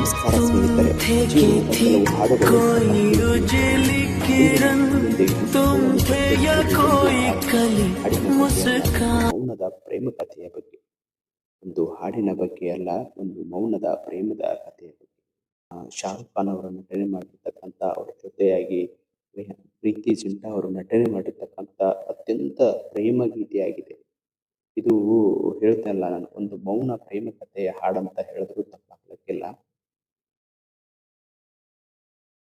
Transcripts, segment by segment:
ನಮಸ್ಕಾರ ಸ್ನೇಹಿತರೆ. ಜೀವನದ ಕೆಲವು ಹಾಡುಗಳು ಮೌನದ ಪ್ರೇಮ ಕಥೆಯ ಬಗ್ಗೆ, ಒಂದು ಹಾಡಿನ ಬಗ್ಗೆ ಅಲ್ಲ, ಒಂದು ಮೌನದ ಪ್ರೇಮದ ಕಥೆಯ ಬಗ್ಗೆ. ಶಾರುಖ್ ಖಾನ್ ಅವರು ನಟನೆ ಮಾಡಿರ್ತಕ್ಕಂಥ, ಅವರ ಜೊತೆಯಾಗಿ ಪ್ರೀತಿ ಜಿಂಟಾ ಅವರು ನಟನೆ ಮಾಡಿರ್ತಕ್ಕಂಥ ಅತ್ಯಂತ ಪ್ರೇಮ ಗೀತೆಯಾಗಿದೆ ಇದು. ಹೇಳ್ತಾ ಇಲ್ಲ ನಾನು, ಒಂದು ಮೌನ ಪ್ರೇಮ ಕಥೆಯ ಹಾಡಂತ ಹೇಳಿದ್ರು ತಪ್ಪಾಗಲಿಕ್ಕಿಲ್ಲ.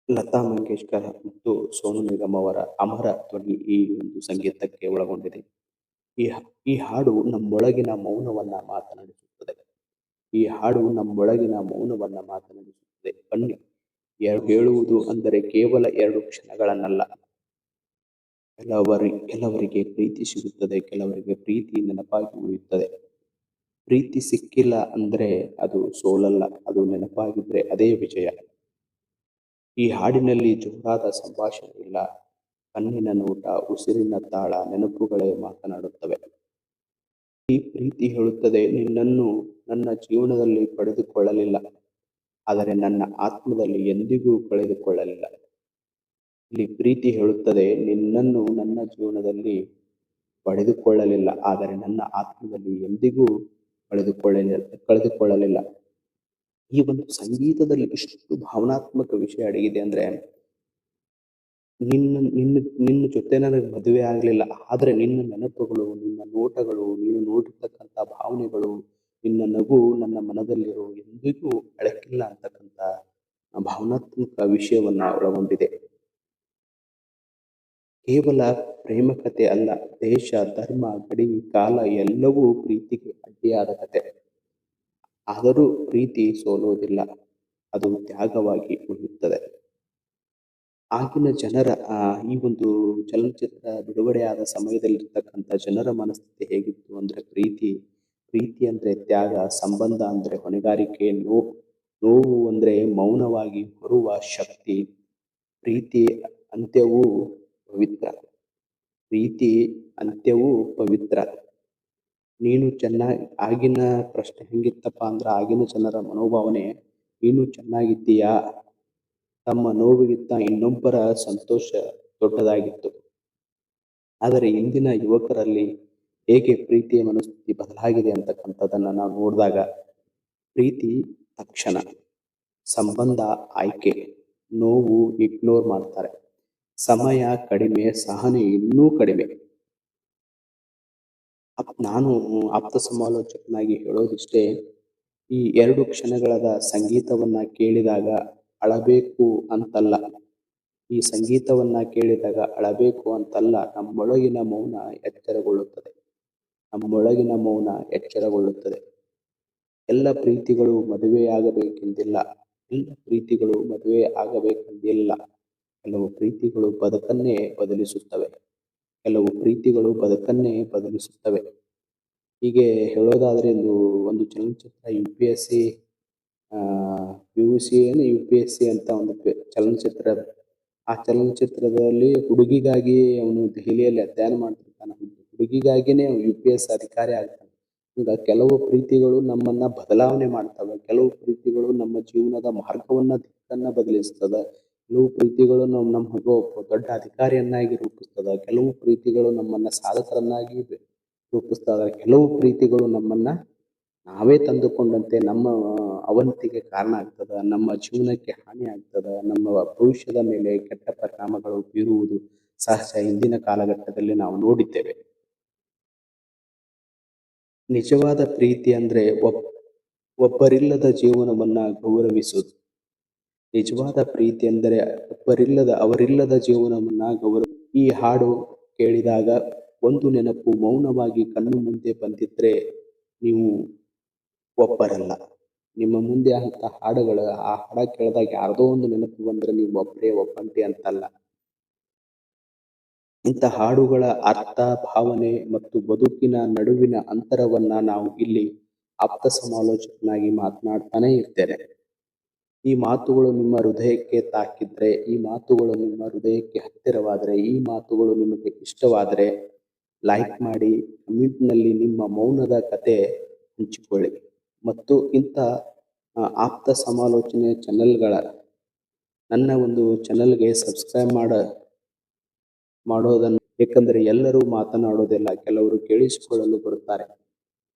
ಲತಾ ಮಂಗೇಶ್ಕರ್ ಮತ್ತು ಸೋನು ನಿಗಮ್ ಅವರ ಅಮರ ಧ್ವನಿ ಈ ಒಂದು ಸಂಗೀತಕ್ಕೆ ಒಳಗೊಂಡಿದೆ. ಈ ಹಾಡು ನಮ್ಮೊಳಗಿನ ಮೌನವನ್ನ ಮಾತನಾಡಿಸುತ್ತದೆ. ಈ ಹಾಡು ನಮ್ಮೊಳಗಿನ ಮೌನವನ್ನ ಮಾತನಾಡಿಸುತ್ತದೆ. ಬನ್ನಿ, ಹೇಳುವುದು ಅಂದರೆ ಕೇವಲ 2 ಕ್ಷಣಗಳನ್ನಲ್ಲ. ಕೆಲವರಿಗೆ ಪ್ರೀತಿ ಸಿಗುತ್ತದೆ, ಕೆಲವರಿಗೆ ಪ್ರೀತಿ ನೆನಪಾಗಿ ಉಳಿಯುತ್ತದೆ. ಪ್ರೀತಿ ಸಿಕ್ಕಿಲ್ಲ ಅಂದ್ರೆ ಅದು ಸೋಲಲ್ಲ, ಅದು ನೆನಪಾಗಿದ್ರೆ ಅದೇ ವಿಜಯ. ಈ ಹಾಡಿನಲ್ಲಿ ಜೋರಾದ ಸಂಭಾಷಣೆ ಇಲ್ಲ, ಕಣ್ಣಿನ ನೋಟ, ಉಸಿರಿನ ತಾಳ, ನೆನಪುಗಳೇ ಮಾತನಾಡುತ್ತವೆ. ಈ ಪ್ರೀತಿ ಹೇಳುತ್ತದೆ, ನಿನ್ನನ್ನು ನನ್ನ ಜೀವನದಲ್ಲಿ ಪಡೆದುಕೊಳ್ಳಲಿಲ್ಲ, ಆದರೆ ನನ್ನ ಆತ್ಮದಲ್ಲಿ ಎಂದಿಗೂ ಕಳೆದುಕೊಳ್ಳಲಿಲ್ಲ. ಇಲ್ಲಿ ಪ್ರೀತಿ ಹೇಳುತ್ತದೆ, ನಿನ್ನನ್ನು ನನ್ನ ಜೀವನದಲ್ಲಿ ಪಡೆದುಕೊಳ್ಳಲಿಲ್ಲ, ಆದರೆ ನನ್ನ ಆತ್ಮದಲ್ಲಿ ಎಂದಿಗೂ ಕಳೆದುಕೊಳ್ಳಲಿಲ್ಲ. ಈ ಒಂದು ಸಂಗೀತದಲ್ಲಿ ಎಷ್ಟು ಭಾವನಾತ್ಮಕ ವಿಷಯ ಅಡಗಿದೆ ಅಂದ್ರೆ, ನಿನ್ನ ಜೊತೆ ನನಗೆ ಮದುವೆ ಆಗ್ಲಿಲ್ಲ, ಆದ್ರೆ ನಿನ್ನ ನೆನಪುಗಳು, ನಿನ್ನ ನೋಟಗಳು, ನೀನು ನೋಡಿರ್ತಕ್ಕಂಥ ಭಾವನೆಗಳು, ನಿನ್ನ ನಗು ನನ್ನ ಮನದಲ್ಲಿರೋ ಎಂದಿಗೂ ಅಳಕಿಲ್ಲ ಅಂತಕ್ಕಂಥ ಭಾವನಾತ್ಮಕ ವಿಷಯವನ್ನ ಒಳಗೊಂಡಿದೆ. ಕೇವಲ ಪ್ರೇಮ ಕಥೆ ಅಲ್ಲ, ದೇಶ, ಧರ್ಮ, ಗಡಿ, ಕಾಲ ಎಲ್ಲವೂ ಪ್ರೀತಿಗೆ ಅಡ್ಡಿಯಾದ ಕತೆ. ಆದರೂ ಪ್ರೀತಿ ಸೋಲೋದಿಲ್ಲ, ಅದು ತ್ಯಾಗವಾಗಿ ಉಳಿಯುತ್ತದೆ. ಆಗಿನ ಜನರ ಈ ಒಂದು ಚಲನಚಿತ್ರ ಬಿಡುಗಡೆಯಾದ ಸಮಯದಲ್ಲಿರ್ತಕ್ಕಂಥ ಜನರ ಮನಸ್ಥಿತಿ ಹೇಗಿತ್ತು ಅಂದ್ರೆ, ಪ್ರೀತಿ ಅಂದ್ರೆ ತ್ಯಾಗ, ಸಂಬಂಧ ಅಂದ್ರೆ ಹೊಣೆಗಾರಿಕೆ, ನೋವು ಅಂದ್ರೆ ಮೌನವಾಗಿ ಹೊರುವ ಶಕ್ತಿ, ಪ್ರೀತಿ ಅಂತ್ಯವೂ ಪವಿತ್ರ. ಆಗಿನ ಪ್ರಶ್ನೆ ಹೆಂಗಿತ್ತಪ್ಪ ಅಂದ್ರ, ಆಗಿನ ಜನರ ಮನೋಭಾವನೆ, ನೀನು ಚೆನ್ನಾಗಿದ್ದೀಯಾ, ತಮ್ಮ ನೋವಿಗಿಂತ ಇನ್ನೊಬ್ಬರ ಸಂತೋಷ ದೊಡ್ಡದಾಗಿತ್ತು. ಆದರೆ ಇಂದಿನ ಯುವಕರಲ್ಲಿ ಹೇಗೆ ಪ್ರೀತಿಯ ಮನಸ್ಥಿತಿ ಬದಲಾಗಿದೆ ಅಂತಕ್ಕಂಥದ್ದನ್ನ ನಾವು ನೋಡಿದಾಗ, ಪ್ರೀತಿ ತಕ್ಷಣ, ಸಂಬಂಧ ಆಯ್ಕೆ, ನೋವು ಇಗ್ನೋರ್ ಮಾಡ್ತಾರೆ, ಸಮಯ ಕಡಿಮೆ, ಸಹನೆ ಇನ್ನೂ ಕಡಿಮೆ. ನಾನು ಆಪ್ತ ಸಮಾಲೋಚಕನಾಗಿ ಹೇಳೋದಿಷ್ಟೇ, ಈ 2 ಕ್ಷಣಗಳ ಸಂಗೀತವನ್ನ ಕೇಳಿದಾಗ ಅಳಬೇಕು ಅಂತಲ್ಲ, ಈ ಸಂಗೀತವನ್ನ ಕೇಳಿದಾಗ ಅಳಬೇಕು ಅಂತಲ್ಲ, ನಮ್ಮೊಳಗಿನ ಮೌನ ಎಚ್ಚರಗೊಳ್ಳುತ್ತದೆ. ಎಲ್ಲ ಪ್ರೀತಿಗಳು ಮದುವೆಯಾಗಬೇಕೆಂದಿಲ್ಲ, ಕೆಲವು ಪ್ರೀತಿಗಳು ಬದುಕನ್ನೇ ಬದಲಿಸುತ್ತವೆ. ಹೀಗೆ ಹೇಳೋದಾದ್ರೆ, ಒಂದು ಚಲನಚಿತ್ರ UPSC ಅಂತ ಒಂದು ಚಲನಚಿತ್ರ. ಆ ಚಲನಚಿತ್ರದಲ್ಲಿ ಹುಡುಗಿಗಾಗಿ ಅವನು ದೆಹಲಿಯಲ್ಲಿ ಅಧ್ಯಯನ ಮಾಡ್ತಿರ್ತಾನೆ. ಹುಡುಗಿಗಾಗಿನೇ UPS ಅಧಿಕಾರಿ ಆಗ್ತಾನೆ. ಈಗ ಕೆಲವು ಪ್ರೀತಿಗಳು ನಮ್ಮನ್ನ ಬದಲಾವಣೆ ಮಾಡ್ತವೆ, ಕೆಲವು ಪ್ರೀತಿಗಳು ನಮ್ಮ ಜೀವನದ ದಿಕ್ಕನ್ನ ಬದಲಿಸ್ತದ, ಕೆಲವು ಪ್ರೀತಿಗಳು ನಮ್ಗೆ ದೊಡ್ಡ ಅಧಿಕಾರಿಯನ್ನಾಗಿ ರೂಪಿಸ್ತದ, ಕೆಲವು ಪ್ರೀತಿಗಳು ನಮ್ಮನ್ನ ಸಾಧಕರನ್ನಾಗಿ ರೂಪಿಸ್ತದ, ಕೆಲವು ಪ್ರೀತಿಗಳು ನಮ್ಮನ್ನ ನಾವೇ ತಂದುಕೊಂಡಂತೆ ನಮ್ಮ ಅವನತಿಗೆ ಕಾರಣ ಆಗ್ತದ, ನಮ್ಮ ಜೀವನಕ್ಕೆ ಹಾನಿ ಆಗ್ತದ, ನಮ್ಮ ಭವಿಷ್ಯದ ಮೇಲೆ ಕೆಟ್ಟ ಪರಿಣಾಮಗಳು ಬೀರುವುದು ಸಹಜ. ಇಂದಿನ ಕಾಲಘಟ್ಟದಲ್ಲಿ ನಾವು ನೋಡಿದ್ದೇವೆ. ನಿಜವಾದ ಪ್ರೀತಿ ಅಂದ್ರೆ ಒಬ್ಬರಿಲ್ಲದ ಜೀವನವನ್ನ ಗೌರವಿಸುವುದು. ಅವರಿಲ್ಲದ ಜೀವನವನ್ನ ಈ ಹಾಡು ಕೇಳಿದಾಗ ಒಂದು ನೆನಪು ಮೌನವಾಗಿ ಕಣ್ಣು ಮುಂದೆ ಬಂದಿದ್ರೆ ನೀವು ಒಬ್ಬರಲ್ಲ. ನಿಮ್ಮ ಮುಂದೆ ಅಂತ ಹಾಡುಗಳು, ಆ ಹಾಡ ಕೇಳಿದಾಗ ಯಾರ್ದೋ ಒಂದು ನೆನಪು ಬಂದ್ರೆ ನೀವು ಒಬ್ಬಂಟಿ ಅಂತಲ್ಲ. ಇಂಥ ಹಾಡುಗಳ ಅರ್ಥ, ಭಾವನೆ ಮತ್ತು ಬದುಕಿನ ನಡುವಿನ ಅಂತರವನ್ನ ನಾವು ಇಲ್ಲಿ ಆಪ್ತ ಸಮಾಲೋಚಕನಾಗಿ ಮಾತನಾಡ್ತಾನೆ ಇರ್ತೇನೆ. ಈ ಮಾತುಗಳು ನಿಮ್ಮ ಹೃದಯಕ್ಕೆ ತಾಕಿದ್ರೆ, ಈ ಮಾತುಗಳು ನಿಮ್ಮ ಹೃದಯಕ್ಕೆ ಹತ್ತಿರವಾದರೆ, ಈ ಮಾತುಗಳು ನಿಮಗೆ ಇಷ್ಟವಾದರೆ ಲೈಕ್ ಮಾಡಿ, ಕಮೆಂಟ್ನಲ್ಲಿ ನಿಮ್ಮ ಮೌನದ ಕತೆ ಹಂಚಿಕೊಳ್ಳಿ. ಮತ್ತು ಇಂಥ ಆಪ್ತ ಸಮಾಲೋಚನೆ ಚಾನೆಲ್ಗಳ ನನ್ನ ಒಂದು ಚಾನೆಲ್ಗೆ ಸಬ್ಸ್ಕ್ರೈಬ್ ಮಾಡೋದನ್ನು, ಏಕೆಂದರೆ ಎಲ್ಲರೂ ಮಾತನಾಡೋದಿಲ್ಲ, ಕೆಲವರು ಕೇಳಿಸಿಕೊಳ್ಳಲು ಬರುತ್ತಾರೆ.